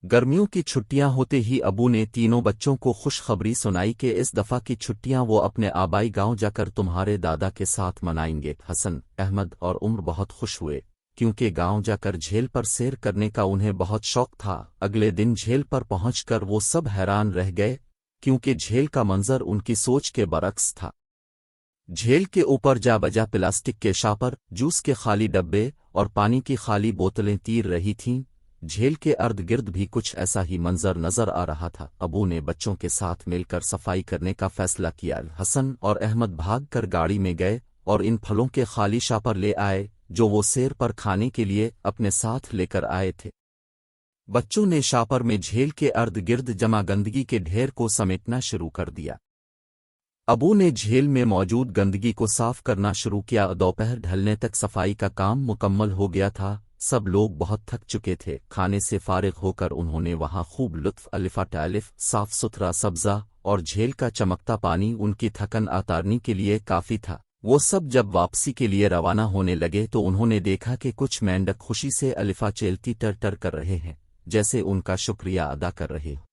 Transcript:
गर्मियों की छुट्टियां होते ही अबू ने तीनों बच्चों को खुशखबरी सुनाई कि इस दफा की छुट्टियां वो अपने आबाई गांव जाकर तुम्हारे दादा के साथ मनाएंगे। हसन, अहमद और उम्र बहुत खुश हुए, क्योंकि गांव जाकर झील पर सैर करने का उन्हें बहुत शौक था। अगले दिन झील पर पहुंचकर वो सब हैरान रह गए, क्योंकि झील का मंजर उनकी सोच के बरक्स था। झील के ऊपर जा बजा प्लास्टिक के शापर, जूस के खाली डब्बे और पानी की खाली बोतलें तीर रही थीं। झील के अर्द गिर्द भी कुछ ऐसा ही मंजर नजर आ रहा था। अबू ने बच्चों के साथ मिलकर सफाई करने का फैसला किया। हसन और अहमद भाग कर गाड़ी में गए और इन फलों के खाली शापर ले आए जो वो सैर पर खाने के लिए अपने साथ लेकर आए थे। बच्चों ने शापर में झील के अर्द गिर्द जमा गंदगी के ढेर को समेटना शुरू कर दिया। अबू ने झील में मौजूद गंदगी को साफ करना शुरू किया। दोपहर ढलने तक सफाई का काम मुकम्मल हो गया था। सब लोग बहुत थक चुके थे। खाने से फारिग होकर उन्होंने वहां खूब लुत्फ अलिफा साफ सुथरा सब्जा और झील का चमकता पानी उनकी थकन उतारने के लिए काफी था। वो सब जब वापसी के लिए रवाना होने लगे तो उन्होंने देखा कि कुछ मेंढक खुशी से अलिफा चेलती टर टर कर रहे हैं, जैसे उनका शुक्रिया अदा कर रहे हो।